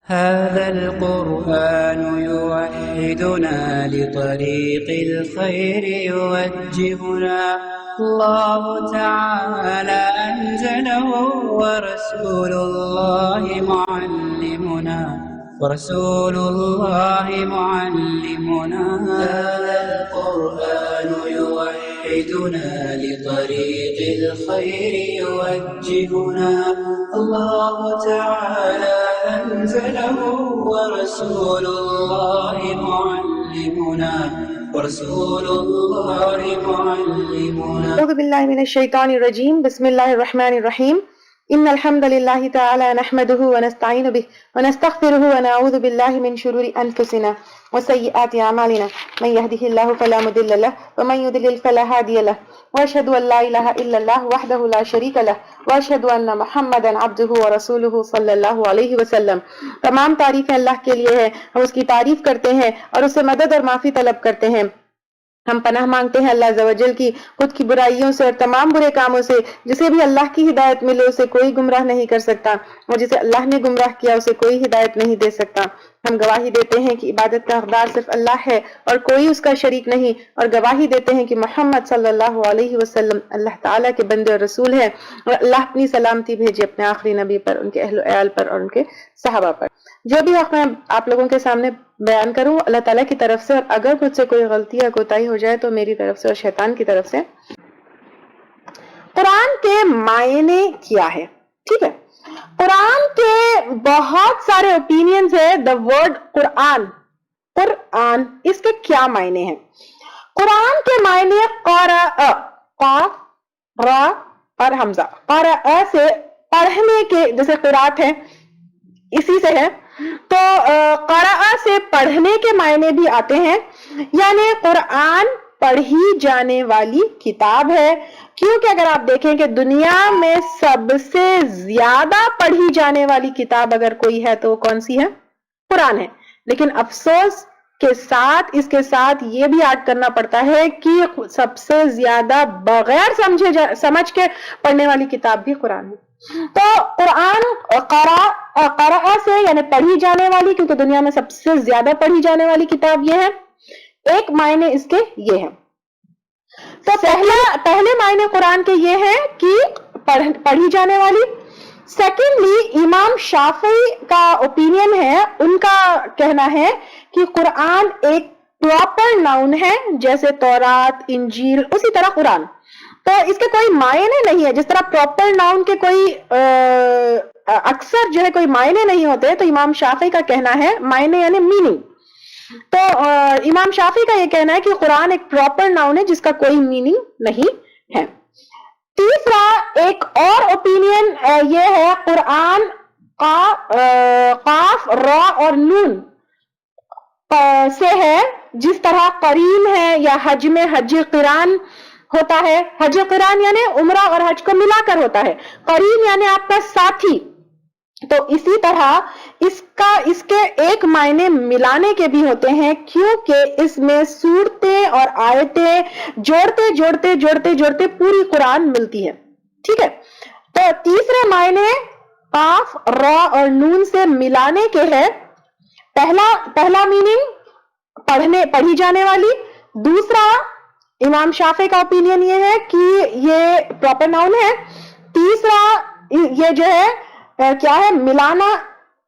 هذا القرآن يوحدنا لطريق الخير يوجهنا الله تعالى أنزله ورسول الله معلمنا هذا القرآن يوحدنا لطريق الخير يوجهنا الله تعالى أنزله ورسول الله معلمنا أعوذ بالله من الشيطان الرجيم. بسم الله الرحمن الرحيم. إن الحمد لله تعالى نحمده ونستعين به ونستغفره ونعوذ بالله من شرور أنفسنا وسيئات أعمالنا من يهده الله فلا مضل له ومن يضلل فلا هادي له وأشهد أن لا إله إلا الله وحده لا شريك له وأشهد أن محمدا عبده ورسوله صلی اللہ علیہ وسلم. تمام تعریفیں اللہ کے لیے ہے، ہم اس کی تعریف کرتے ہیں اور اس سے مدد اور معافی طلب کرتے ہیں. ہم پناہ مانگتے ہیں اللہ عز و جل کی خود کی برائیوں سے اور تمام برے کاموں سے. جسے بھی اللہ کی ہدایت ملے اسے کوئی گمراہ نہیں کر سکتا اور جسے اللہ نے گمراہ کیا اسے کوئی ہدایت نہیں دے سکتا. ہم گواہی دیتے ہیں کہ عبادت کا حقدار صرف اللہ ہے اور کوئی اس کا شریک نہیں، اور گواہی دیتے ہیں کہ محمد صلی اللہ علیہ وسلم اللہ تعالیٰ کے بندے اور رسول ہیں، اور اللہ اپنی سلامتی بھیجے اپنے آخری نبی پر، ان کے اہل و عیال پر اور ان کے صحابہ پر. جو بھی حق میں آپ لوگوں کے سامنے بیان کروں اللہ تعالیٰ کی طرف سے، اور اگر مجھ سے کوئی غلطی یا کوتاہی ہو جائے تو میری طرف سے اور شیطان کی طرف سے. قرآن کے معنی کیا ہے؟ ٹھیک ہے، قرآن کے بہت سارے اوپینینز ہیں. دا ورڈ قرآن اس کے کیا معنی ہیں؟ قرآن کے معنی قرأ، قاف را اور حمزہ. قرأ سے پڑھنے کے، جیسے قرات ہے اسی سے ہے، تو قرأ سے پڑھنے کے معنی بھی آتے ہیں. یعنی قرآن پڑھی جانے والی کتاب ہے، کیونکہ اگر آپ دیکھیں کہ دنیا میں سب سے زیادہ پڑھی جانے والی کتاب اگر کوئی ہے تو کون سی ہے؟ قرآن ہے. لیکن افسوس کے ساتھ اس کے ساتھ یہ بھی ایڈ کرنا پڑتا ہے کہ سب سے زیادہ بغیر سمجھ کے پڑھنے والی کتاب بھی قرآن ہے. تو قرآن قرأ سے یعنی پڑھی جانے والی، کیونکہ دنیا میں سب سے زیادہ پڑھی جانے والی کتاب یہ ہے. ایک معنی اس کے یہ ہے. تو پہلے معنی قرآن کے یہ ہے کہ پڑھی جانے والی. سیکنڈلی امام شافعی کا اوپینین ہے، ان کا کہنا ہے کہ قرآن ایک پراپر ناؤن ہے، جیسے تورات، انجیل، اسی طرح قرآن. تو اس کے کوئی معنی نہیں ہے. جس طرح پراپر ناؤن کے کوئی اکثر جو ہے کوئی معنی نہیں ہوتے، تو امام شافعی کا کہنا ہے معنی یعنی میننگ. تو امام شافعی کا یہ کہنا ہے کہ قرآن ایک پراپر ناؤن ہے جس کا کوئی میننگ نہیں ہے. تیسرا ایک اور اوپینین یہ ہے، قرآن قاف را اور نون سے ہے، جس طرح قرین ہے یا حج میں حج قران ہوتا ہے. حج قران یعنی عمرہ اور حج کو ملا کر ہوتا ہے. قرین یعنی آپ کا ساتھی. تو اسی طرح اس کے ایک معنی ملانے کے بھی ہوتے ہیں، کیونکہ اس میں صورتیں اور آیتیں جوڑتے پوری قرآن ملتی ہے. ٹھیک ہے، تو تیسرے معنی قاف را اور نون سے ملانے کے ہے. پہلا میننگ پڑھی جانے والی. دوسرا امام شافعی کا اوپینین یہ ہے کہ یہ پراپر ناؤن ہے. تیسرا یہ جو ہے کیا ہے،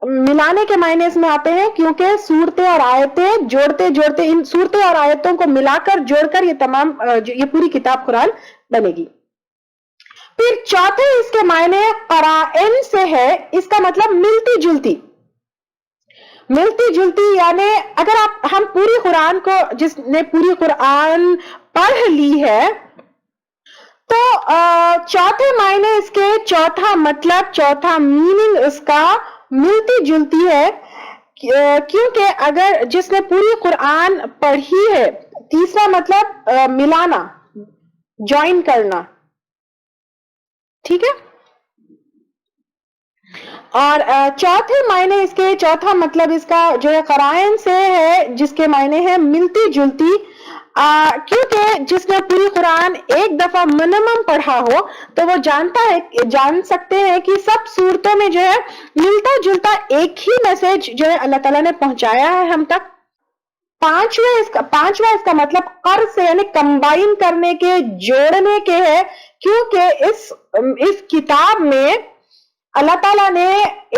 ملانے کے معنی اس میں آتے ہیں، کیونکہ صورتیں اور آیتیں جوڑتے ان صورتیں اور آیتوں کو ملا کر جوڑ کر یہ پوری کتاب قرآن بنے گی. پھر چوتھے اس کے معنی قرائن سے ہے. اس کا مطلب ملتی جلتی. یعنی اگر ہم پوری قرآن کو، جس نے پوری قرآن پڑھ لی ہے، تو چوتھے معنی اس کے، چوتھا مطلب، چوتھا میننگ اس کا ملتی جلتی ہے. کیونکہ اگر جس نے پوری قرآن پڑھی ہے، تیسرا مطلب ملانا، جوائن کرنا. ٹھیک ہے، اور چوتھے معنی اس کے، چوتھا مطلب اس کا جو ہے قرائن سے ہے، جس کے معنی ہے ملتی جلتی. کیونکہ جس نے پوری قرآن ایک دفعہ منیمم پڑھا ہو تو وہ جان سکتے ہیں کہ سب صورتوں میں جو ہے ملتا جلتا ایک ہی میسج جو ہے اللہ تعالیٰ نے پہنچایا ہے ہم تک. پانچواں اس کا مطلب قرض سے یعنی کمبائن کرنے کے، جوڑنے کے ہے، کیونکہ اس کتاب میں اللہ تعالیٰ نے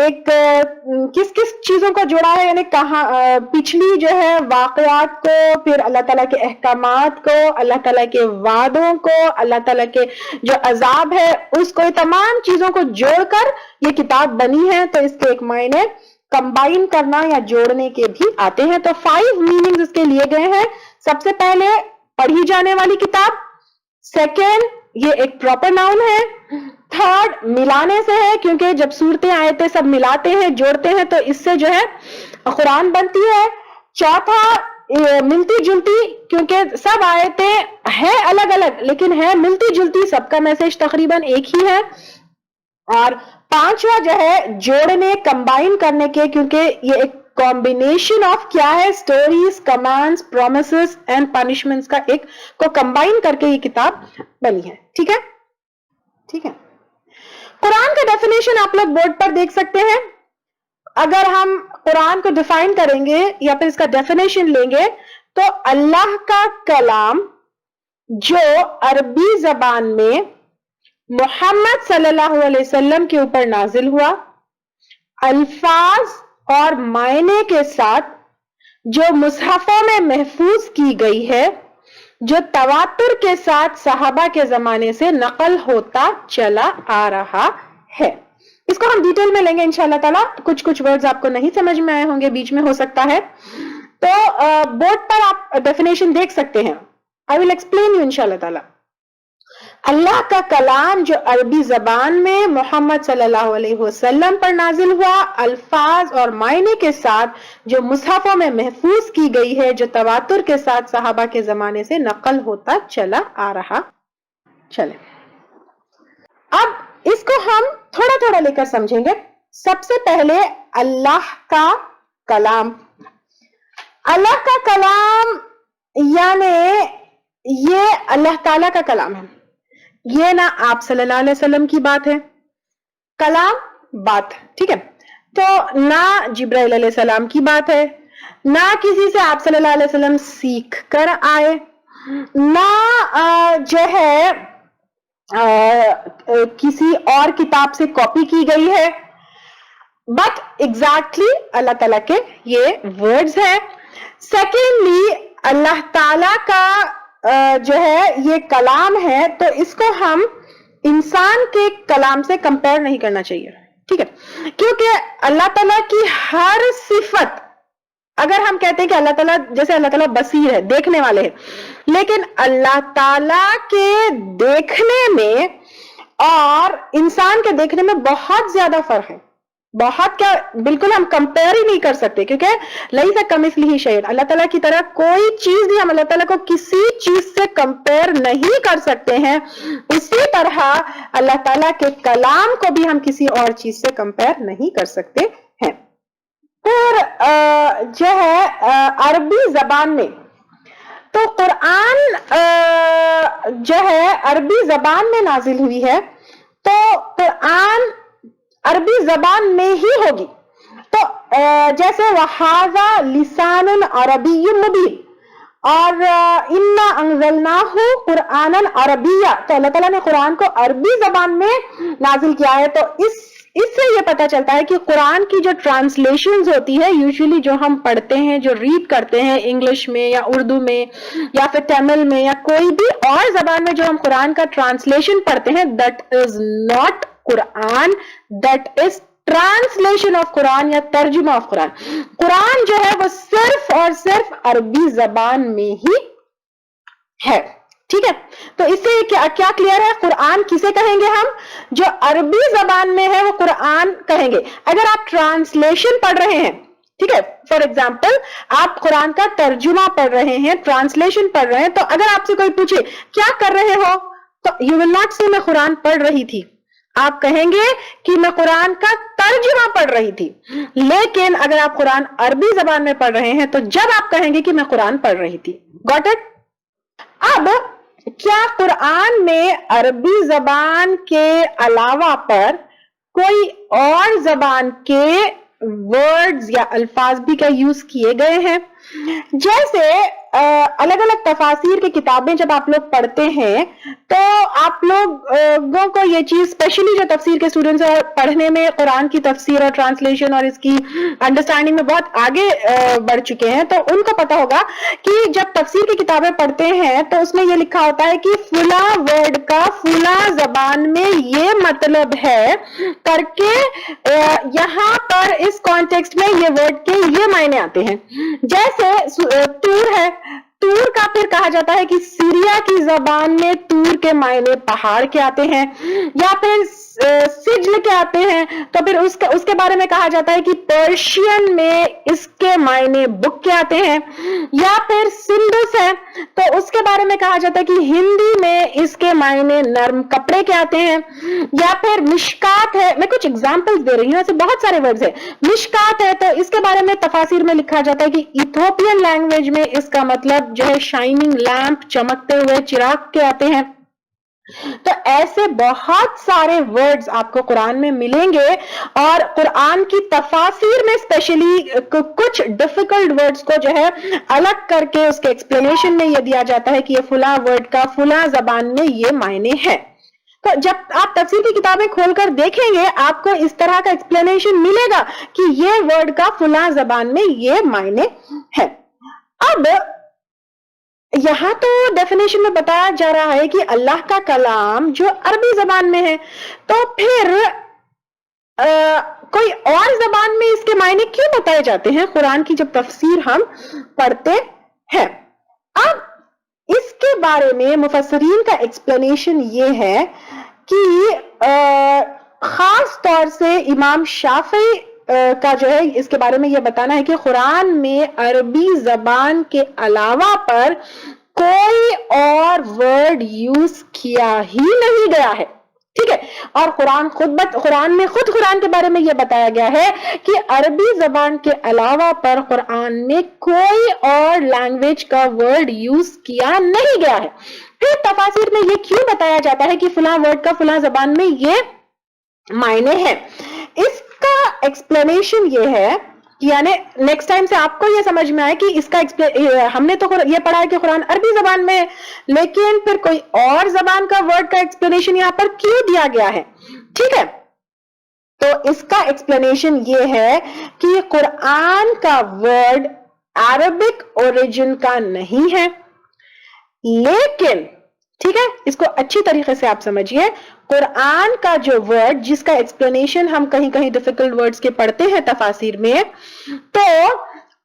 ایک کس چیزوں کو جوڑا ہے، یعنی کہاں پچھلی جو ہے واقعات کو، پھر اللہ تعالیٰ کے احکامات کو، اللہ تعالیٰ کے وعدوں کو، اللہ تعالیٰ کے جو عذاب ہے اس کو، تمام چیزوں کو جوڑ کر یہ کتاب بنی ہے. تو اس کے ایک معنی کمبائن کرنا یا جوڑنے کے بھی آتے ہیں. تو 5 میننگز اس کے لیے گئے ہیں. سب سے پہلے پڑھی جانے والی کتاب، سیکنڈ یہ ایک پراپر ناؤن ہے، تھرڈ ملانے سے ہے کیونکہ جب صورتیں آیتیں سب ملاتے ہیں جوڑتے ہیں تو اس سے جو ہے قرآن بنتی ہے. چوتھا ملتی جلتی، کیونکہ سب آیتیں ہیں الگ الگ لیکن ہے ملتی جلتی، سب کا میسج تقریباً ایک ہی ہے. اور پانچواں جو ہے جوڑنے، کمبائن کرنے کے، کیونکہ یہ ایک کمبینیشن آف کیا ہے، stories, commands, promises and punishments کا ایک کو کمبائن کر کے یہ کتاب بنی ہے. ٹھیک ہے، ٹھیک ہے. قرآن کا ڈیفینیشن آپ لوگ بورڈ پر دیکھ سکتے ہیں. اگر ہم قرآن کو ڈیفائن کریں گے یا پھر اس کا ڈیفینیشن لیں گے تو اللہ کا کلام جو عربی زبان میں محمد صلی اللہ علیہ وسلم کے اوپر نازل ہوا، الفاظ اور معنی کے ساتھ جو مصحفوں میں محفوظ کی گئی ہے، جو تواتر کے ساتھ صحابہ کے زمانے سے نقل ہوتا چلا آ رہا ہے. اس کو ہم ڈیٹیل میں لیں گے انشاءاللہ تعالیٰ. کچھ ورڈز آپ کو نہیں سمجھ میں آئے ہوں گے، بیچ میں ہو سکتا ہے. تو بورڈ پر آپ ڈیفینیشن دیکھ سکتے ہیں. I will explain you انشاءاللہ تعالیٰ. اللہ کا کلام جو عربی زبان میں محمد صلی اللہ علیہ وسلم پر نازل ہوا، الفاظ اور معنی کے ساتھ جو مصحفوں میں محفوظ کی گئی ہے، جو تواتر کے ساتھ صحابہ کے زمانے سے نقل ہوتا چلا آ رہا. چلے اب اس کو ہم تھوڑا تھوڑا لے کر سمجھیں گے. سب سے پہلے اللہ کا کلام. اللہ کا کلام یعنی یہ اللہ تعالی کا کلام ہے. یہ نہ آپ صلی اللہ علیہ وسلم کی بات ہے، کلام بات، ٹھیک ہے. تو نہ جبرائیل علیہ السلام کی بات ہے، نہ کسی سے آپ صلی اللہ علیہ وسلم سیکھ کر آئے، نہ جو ہے کسی اور کتاب سے کاپی کی گئی ہے، بٹ ایگزیکٹلی اللہ تعالیٰ کے یہ ورڈز ہیں. سیکنڈلی اللہ تعالیٰ کا جو ہے یہ کلام ہے تو اس کو ہم انسان کے کلام سے کمپیئر نہیں کرنا چاہیے، ٹھیک ہے. کیونکہ اللہ تعالیٰ کی ہر صفت، اگر ہم کہتے ہیں کہ اللہ تعالیٰ جیسے اللہ تعالیٰ بصیر ہے، دیکھنے والے ہیں، لیکن اللہ تعالیٰ کے دیکھنے میں اور انسان کے دیکھنے میں بہت زیادہ فرق ہے. بہت کیا، بالکل ہم کمپیئر ہی نہیں کر سکتے، کیونکہ لیس کمثلہ شیء، اللہ تعالیٰ کی طرح کوئی چیز نہیں، ہم اللہ تعالیٰ کو کسی چیز سے کمپیئر نہیں کر سکتے ہیں. اسی طرح اللہ تعالیٰ کے کلام کو بھی ہم کسی اور چیز سے کمپیئر نہیں کر سکتے ہیں. اور جو ہے عربی زبان میں تو قرآن جو ہے عربی زبان میں نازل ہوئی ہے، تو قرآن عربی زبان میں ہی ہوگی. تو جیسے وَهَذَا لِسَانٌ عَرَبِيٌّ مُبِينٌ اور إِنَّا أَنزَلْنَاهُ قُرْآنًا عَرَبِيًّا، تو اللہ تعالیٰ نے قرآن کو عربی زبان میں نازل کیا ہے. تو اس سے یہ پتہ چلتا ہے کہ قرآن کی جو ٹرانسلیشنز ہوتی ہے، یوزلی جو ہم پڑھتے ہیں، جو ریڈ کرتے ہیں انگلش میں یا اردو میں یا پھر تمل میں یا کوئی بھی اور زبان میں جو ہم قرآن کا ٹرانسلیشن پڑھتے ہیں، that is not Quran, that is translation of Quran یا ترجمہ آف قرآن. قرآن جو ہے وہ صرف اور صرف عربی زبان میں ہی ہے، ٹھیک ہے. تو اس سے کیا کلیئر ہے؟ قرآن کسے کہیں گے ہم؟ جو عربی زبان میں ہے وہ قرآن کہیں گے. اگر آپ ٹرانسلیشن پڑھ رہے ہیں، ٹھیک ہے، فار ایگزامپل آپ قرآن کا ترجمہ پڑھ رہے ہیں، ٹرانسلیشن پڑھ رہے ہیں، تو اگر آپ سے کوئی پوچھے کیا کر رہے ہو تو یو ول ناٹ سے میں قرآن پڑھ رہی تھی، آپ کہیں گے کہ میں قرآن کا ترجمہ پڑھ رہی تھی. لیکن اگر آپ قرآن عربی زبان میں پڑھ رہے ہیں تو جب آپ کہیں گے کہ میں قرآن پڑھ رہی تھی. Got it? اب کیا قرآن میں عربی زبان کے علاوہ پر کوئی اور زبان کے ورڈز یا الفاظ بھی کا یوز کیے گئے ہیں؟ جیسے الگ الگ تفاسیر کی کتابیں جب آپ لوگ پڑھتے ہیں تو آپ لوگوں کو یہ چیز اسپیشلی جو تفسیر کے اسٹوڈنٹس ہیں پڑھنے میں قرآن کی تفسیر اور ٹرانسلیشن اور اس کی انڈرسٹینڈنگ میں بہت آگے بڑھ چکے ہیں، تو ان کو پتا ہوگا کہ جب تفسیر کی کتابیں پڑھتے ہیں تو اس میں یہ لکھا ہوتا ہے کہ فلاں ورڈ کا فلاں زبان میں یہ مطلب ہے کر کے یہاں پر اس کانٹیکسٹ میں یہ ورڈ کے یہ معنی آتے ہیں. جیسے تور ہے، تور کا پھر کہا جاتا ہے کہ سیریا کی زبان میں تور کے معنی پہاڑ کے آتے ہیں، یا پھر سجل کے آتے ہیں تو پھر اس کے بارے میں کہا جاتا ہے کہ پرشین میں اس کے معنی بک کے آتے ہیں، یا پھر سندس ہے تو اس کے بارے میں کہا جاتا ہے کہ ہندی میں اس کے معنی نرم کپڑے کے آتے ہیں، یا پھر مشکات ہے، میں کچھ اگزامپل دے رہی ہوں، ایسے بہت سارے ورڈز ہیں. مشکات ہے تو اس کے بارے میں تفاسیر میں لکھا جاتا ہے کہ ایتھوپین لینگویج میں اس کا مطلب جو ہے شائننگ لیمپ، چمکتے ہوئے چراغ کے آتے ہیں. تو ایسے بہت سارے ورڈز آپ کو قرآن میں ملیں گے، اور قرآن کی تفاسیر میں اسپیشلی کچھ ڈیفیکلٹ ورڈز کو جو ہے الگ کر کے اس کے ایکسپلینیشن میں یہ دیا جاتا ہے کہ یہ فلاں ورڈ کا فلاں زبان میں یہ معنی ہے. تو جب آپ تفسیر کی کتابیں کھول کر دیکھیں گے آپ کو اس طرح کا ایکسپلینیشن ملے گا کہ یہ ورڈ کا فلاں زبان میں یہ معنی ہے. اب یہاں تو ڈیفینیشن میں بتایا جا رہا ہے کہ اللہ کا کلام جو عربی زبان میں ہے، تو پھر کوئی اور زبان میں اس کے معنی کیوں بتائے جاتے ہیں قرآن کی جب تفسیر ہم پڑھتے ہیں؟ اب اس کے بارے میں مفسرین کا ایکسپلینیشن یہ ہے کہ خاص طور سے امام شافعی کا جو ہے اس کے بارے میں یہ بتانا ہے کہ قرآن میں عربی زبان کے علاوہ پر کوئی اور ورڈ یوز کیا ہی نہیں گیا ہے. ٹھیک ہے، اور قرآن میں خود قرآن کے بارے میں یہ بتایا گیا ہے کہ عربی زبان کے علاوہ پر قرآن میں کوئی اور لینگویج کا ورڈ یوز کیا نہیں گیا ہے. پھر تفاسیر میں یہ کیوں بتایا جاتا ہے کہ فلاں ورڈ کا فلاں زبان میں یہ معنی ہے؟ اس کا ایکسپلینیشن یہ ہے، یعنی نیکسٹ ٹائم سے آپ کو یہ سمجھ میں آئے کہ اس کا ہم نے تو یہ پڑھا ہے کہ قرآن عربی زبان میں ہے، لیکن پھر کوئی اور زبان کا ورڈ کا ایکسپلینیشن یہاں پر کیوں دیا گیا ہے. ٹھیک ہے، تو اس کا ایکسپلینیشن یہ ہے کہ قرآن کا ورڈ عربک اوریجن کا نہیں ہے، لیکن ٹھیک ہے، اس کو اچھی طریقے سے آپ سمجھیے، قرآن کا جو ورڈ جس کا ایکسپلینیشن ہم کہیں کہیں ڈیفیکلٹ ورڈز کے پڑھتے ہیں تفاسیر میں، تو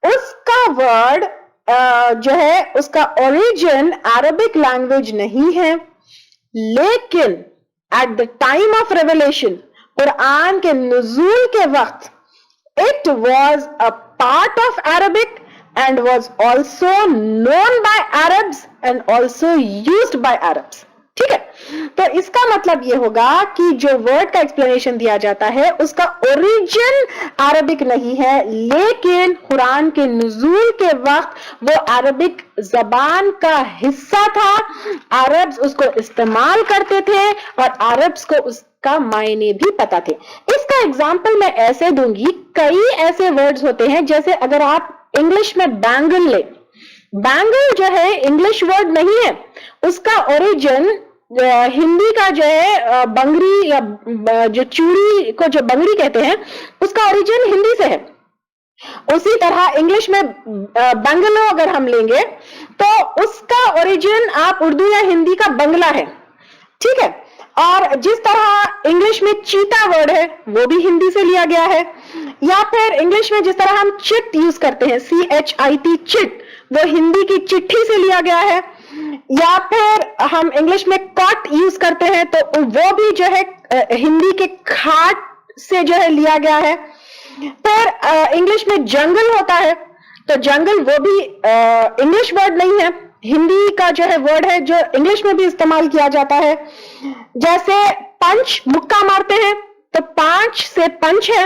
اس کا ورڈ جو ہے اس کا اوریجن عربک لینگویج نہیں ہے، لیکن at the time of revelation Quran کے نزول کے وقت it was a part of Arabic and was also known by Arabs and also used by Arabs. ٹھیک ہے، تو اس کا مطلب یہ ہوگا کہ جو ورڈ کا ایکسپلینیشن دیا جاتا ہے اس کا اوریجن عربک نہیں ہے، لیکن قرآن کے نزول کے وقت وہ عربک زبان کا حصہ تھا، عربز اس کو استعمال کرتے تھے اور عربز کو اس کا معنی بھی پتا تھے. اس کا ایگزامپل میں ایسے دوں گی، کئی ایسے ورڈز ہوتے ہیں، جیسے اگر آپ انگلش میں بینگل لیں، بینگل جو ہے انگلش ورڈ نہیں ہے، اس کا اوریجن ہندی کا جو ہے بنگری یا جو چوڑی کو جو بنگری کہتے ہیں اس کا اوریجن ہندی سے ہے. اسی طرح انگلش میں بنگلو اگر ہم لیں گے تو اس کا اوریجن آپ اردو یا ہندی کا بنگلہ ہے. ٹھیک ہے، اور جس طرح انگلش میں چیتا ورڈ ہے وہ بھی ہندی سے لیا گیا ہے، یا پھر انگلش میں جس طرح ہم چٹ یوز کرتے ہیں CHIT چٹ، وہ ہندی کی چٹھی سے لیا گیا ہے، یا پھر ہم انگلش میں کاٹ یوز کرتے ہیں تو وہ بھی جو ہے ہندی کے کھاٹ سے جو ہے لیا گیا ہے. پھر انگلش میں جنگل ہوتا ہے تو جنگل وہ بھی انگلش ورڈ نہیں ہے، ہندی کا جو ہے ورڈ ہے جو انگلش میں بھی استعمال کیا جاتا ہے. جیسے پنچ، مکہ مارتے ہیں تو پانچ سے پنچ ہے،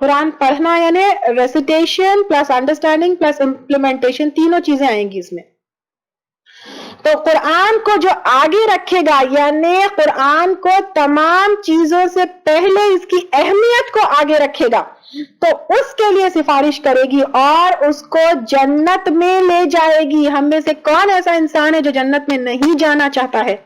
قرآن پڑھنا یعنی recitation plus understanding plus implementation, تینوں چیزیں آئیں گی اس میں. تو قرآن کو جو آگے رکھے گا یعنی قرآن کو تمام چیزوں سے پہلے اس کی اہمیت کو آگے رکھے گا تو اس کے لیے سفارش کرے گی اور اس کو جنت میں لے جائے گی. ہم میں سے کون ایسا انسان ہے جو جنت میں نہیں جانا چاہتا ہے؟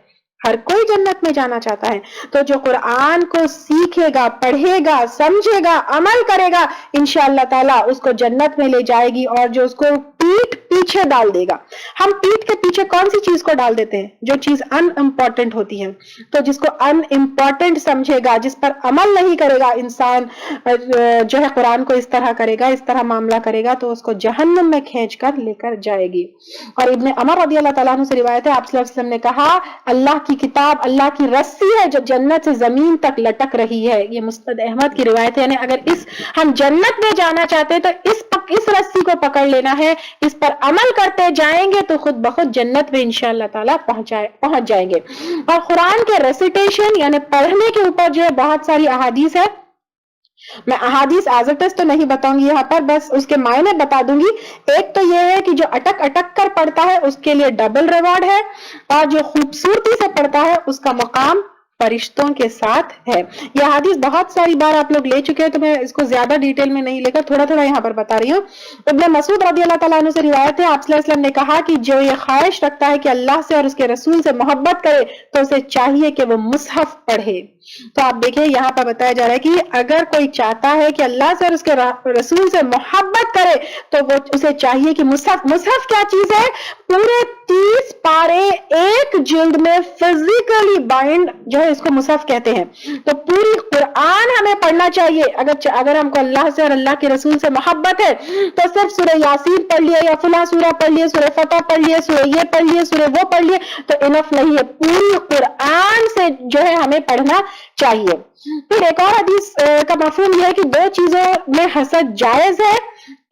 ہر کوئی جنت میں جانا چاہتا ہے. تو جو قرآن کو سیکھے گا، پڑھے گا، سمجھے گا، عمل کرے گا، انشاءاللہ تعالیٰ اس کو جنت میں لے جائے گی. اور جو اس کو پیٹھ پیچھے ڈال دے گا، ہم پیٹھ کے پیچھے کون سی چیز کو ڈال دیتے ہیں؟ جو چیز ان امپورٹنٹ ہوتی ہے. تو جس کو ان امپورٹنٹ سمجھے گا، جس پر عمل نہیں کرے گا انسان، جو ہے قرآن کو اس طرح کرے گا، اس طرح معاملہ کرے گا تو اس کو جہنم میں کھینچ کر لے کر جائے گی. اور ابن عمر رضی اللہ تعالیٰ عنہ سے روایت ہے، آپ صلی اللہ علیہ وسلم نے کہا اللہ کی کتاب اللہ کی رسی ہے جو جنت سے زمین تک لٹک رہی ہے. یہ مسند احمد کی روایت ہے. یعنی اگر ہم جنت میں جانا چاہتے ہیں تو اس رسی کو پکڑ لینا ہے، اس پر عمل کرتے جائیں گے تو خود بخود جنت میں انشاءاللہ تعالیٰ پہنچ جائیں گے. اور قرآن کے ریسیٹیشن یعنی پڑھنے کے اوپر جو ہے بہت ساری احادیث ہے. میں احادیث ایز اٹ از تو نہیں بتاؤں گی یہاں پر، بس اس کے معنی بتا دوں گی. ایک تو یہ ہے کہ جو اٹک اٹک کر پڑھتا ہے اس کے لیے ڈبل ریوارڈ ہے، اور جو خوبصورتی سے پڑھتا ہے اس کا مقام فرشتوں کے ساتھ ہے. یہ حدیث بہت ساری بار آپ لوگ لے چکے ہیں تو میں اس کو زیادہ ڈیٹیل میں نہیں لے کر تھوڑا تھوڑا یہاں پر بتا رہی ہوں. ابن مسعود رضی اللہ تعالیٰ عنہ سے روایت ہے، آپ صلی اللہ علیہ وسلم نے کہا کہ جو یہ خواہش رکھتا ہے کہ اللہ سے اور اس کے رسول سے محبت کرے تو اسے چاہیے کہ وہ مصحف پڑھے. تو آپ دیکھیں یہاں پر بتایا جا رہا ہے کہ اگر کوئی چاہتا ہے کہ اللہ سے اور اس کے رسول سے محبت کرے تو وہ اسے چاہیے کہ مصحف کیا چیز ہے؟ پورے 30 پارے ایک جلد میں فزیکلی بائنڈ جو ہے اس کو مصحف کہتے ہیں. تو پوری قرآن ہمیں پڑھنا چاہیے. اگر ہم کو اللہ سے اور اللہ کے رسول سے محبت ہے تو صرف سورہ یاسین پڑھ لیے یا فلاں سورہ پڑھ لیے، سورہ فتح پڑھ لیے، سورہ یہ پڑھ لیے، سورہ وہ پڑھ لیے تو انف نہیں ہے. پوری قرآن سے جو ہے ہمیں پڑھنا چاہیے. پھر ایک اور حدیث کا مفہوم یہ ہے کہ دو چیزوں میں حسد جائز ہے.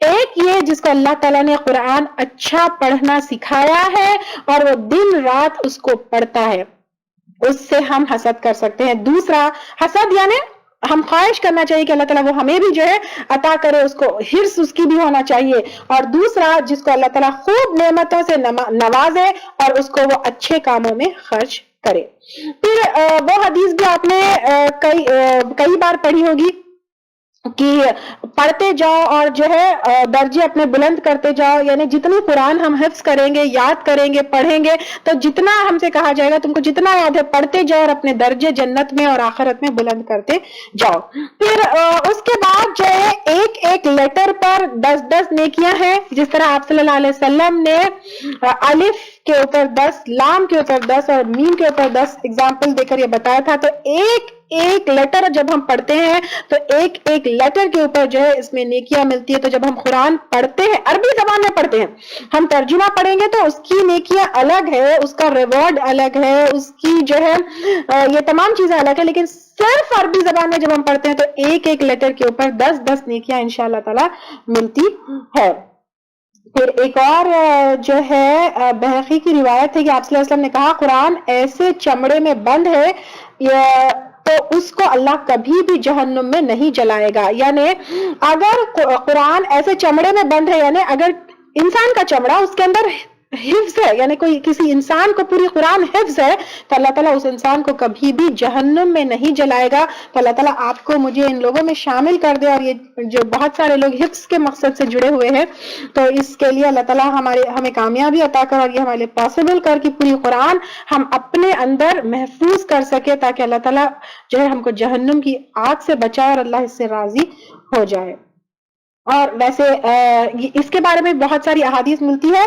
ایک یہ جس کو اللہ تعالیٰ نے قرآن اچھا پڑھنا سکھایا ہے اور وہ دن رات اس کو پڑھتا ہے، اس سے ہم حسد کر سکتے ہیں. دوسرا حسد یعنی ہم خواہش کرنا چاہیے کہ اللہ تعالیٰ وہ ہمیں بھی جو ہے عطا کرے، اس کو حرص اس کی بھی ہونا چاہیے. اور دوسرا جس کو اللہ تعالیٰ خوب نعمتوں سے نوازے اور اس کو وہ اچھے کاموں میں خرچ کرے. پھر وہ حدیث بھی آپ نے کئی بار پڑھی ہوگی کہ پڑھتے جاؤ اور جو ہے درجے اپنے بلند کرتے جاؤ. یعنی جتنی قرآن ہم حفظ کریں گے، یاد کریں گے، پڑھیں گے تو جتنا ہم سے کہا جائے گا تم کو جتنا یاد ہے پڑھتے جاؤ اور اپنے درجے جنت میں اور آخرت میں بلند کرتے جاؤ. پھر اس کے بعد جو ہے ایک ایک لیٹر پر 10 نیکیاں ہیں. جس طرح آپ صلی اللہ علیہ وسلم نے الف کے اوپر 10، لام کے اوپر 10 اور میم کے اوپر 10 اگزامپل دے کر یہ بتایا تھا. تو ایک لیٹر جب ہم پڑھتے ہیں تو ایک لیٹر کے اوپر جو ہے اس میں نیکیاں ملتی ہے. تو جب ہم قرآن پڑھتے ہیں، عربی زبان میں پڑھتے ہیں، ہم ترجمہ پڑھیں گے تو اس کی نیکیاں الگ ہے، اس کا ریوارڈ الگ ہے، اس کی جو ہے یہ تمام چیزیں الگ ہے. لیکن صرف عربی زبان میں جب ہم پڑھتے ہیں تو ایک لیٹر کے اوپر 10 نیکیاں انشاءاللہ تعالی ملتی ہے. پھر ایک اور جو ہے بہقی کی روایت ہے کہ آپ صلی اللہ علیہ وسلم نے کہا قرآن ایسے چمڑے میں بند ہے تو اس کو اللہ کبھی بھی جہنم میں نہیں جلائے گا. یعنی اگر قرآن ایسے چمڑے میں بند ہے، یعنی اگر انسان کا چمڑا اس کے اندر حفظ ہے، یعنی کسی انسان کو پوری قرآن حفظ ہے تو اللہ تعالیٰ اس انسان کو کبھی بھی جہنم میں نہیں جلائے گا. تو اللہ تعالیٰ آپ کو مجھے ان لوگوں میں شامل کر دے. اور یہ جو بہت سارے لوگ حفظ کے مقصد سے جڑے ہوئے ہیں تو اس کے لیے اللہ تعالیٰ ہمیں کامیابی عطا کر اور یہ ہمارے لیے پاسبل کر کہ پوری قرآن ہم اپنے اندر محفوظ کر سکے تاکہ اللہ تعالیٰ جو ہے ہم کو جہنم کی آگ سے بچائے اور اللہ اس سے راضی ہو جائے. اور ویسے اس کے بارے میں بہت ساری احادیث ملتی ہے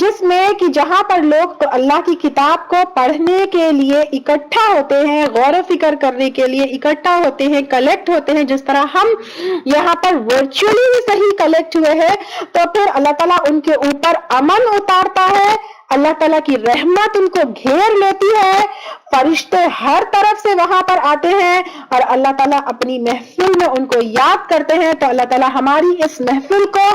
جس میں کہ جہاں پر لوگ اللہ کی کتاب کو پڑھنے کے لیے اکٹھا ہوتے ہیں، غور و فکر کرنے کے لیے اکٹھا ہوتے ہیں، کلیکٹ ہوتے ہیں، جس طرح ہم یہاں پر ورچولی صحیح کلیکٹ ہوئے ہیں، تو پھر اللہ تعالیٰ ان کے اوپر امن اتارتا ہے، اللہ تعالیٰ کی رحمت ان کو گھیر لیتی ہے، فرشتے ہر طرف سے وہاں پر آتے ہیں اور اللہ تعالیٰ اپنی محفل میں ان کو یاد کرتے ہیں. تو اللہ تعالیٰ ہماری اس محفل کو،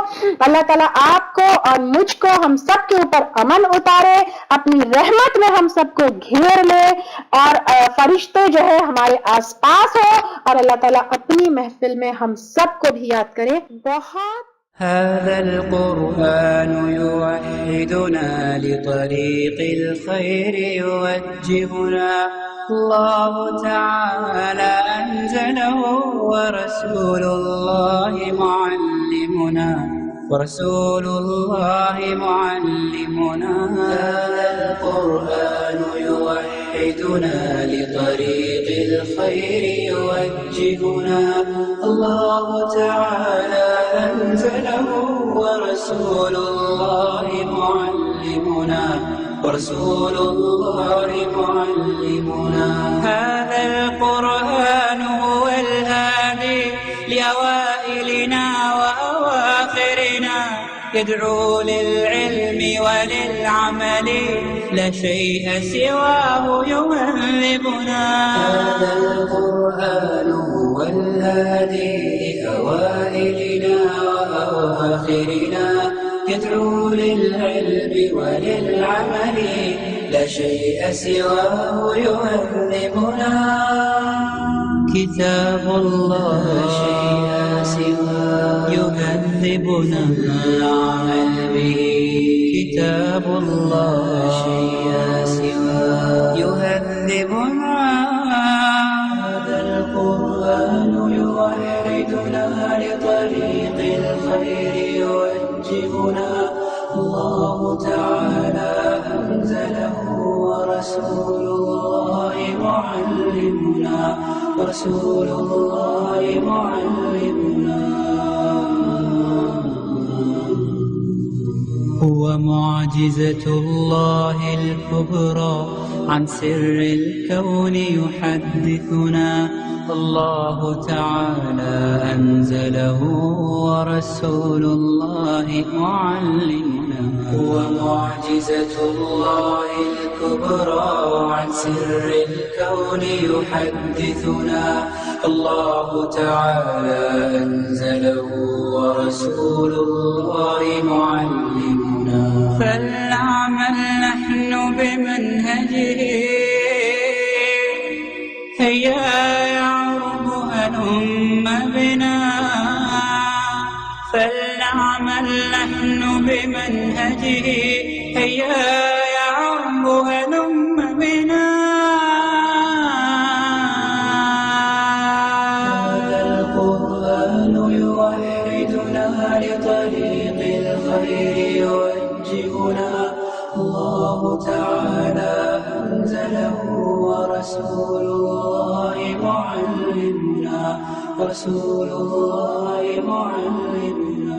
اللہ تعالیٰ آپ کو اور مجھ کو، ہم سب کے اوپر امن اتارے، اپنی رحمت میں ہم سب کو گھیر لے اور فرشتے جو ہے ہمارے آس پاس ہو اور اللہ تعالیٰ اپنی محفل میں ہم سب کو بھی یاد کرے. بہت هذا القرآن يوحدنا لطريق الخير يوجهنا الله تعالى أنزله ورسول الله معلمنا هذا القرآن يوحدنا لطريق الخير يوجهنا الله تعالى أنزله ورسول الله معلمنا هذا القرآن هو الهادي لأوائلنا وأواخرنا يدعو للعلم وللعمل لا شيء سواه يهذبنا. هذا القرآن هو الهادي لأوائلنا وأواخرنا يدعو للعلم وللعمل لا شيء سواه يهذبنا. كتاب الله لا شيء سواه يهذبنا العمل به. كتاب الله لا شيء سواه يهذبنا. هذا القرآن يوحدنا لطريق الخير يوجهنا الله تعالى أنزله ورسول الله معلمنا هو معجزة الله الكبرى عن سر الكون يحدثنا الله تعالى أنزله ورسول الله معلمنا. هو معجزة الله الكبرى عن سر الكون يحدثنا الله تعالى أنزله ورسول الله معلمنا. فلنعمل نحن بمنهجه هيا يعرب هلم بنا. فلنعمل نحن بمنهجه هيا يعرب هلم بنا. هذا القرآن يوحدنا لطريق الخير يوجهنا الله تعالى أنزله ورسول الله معلمنا.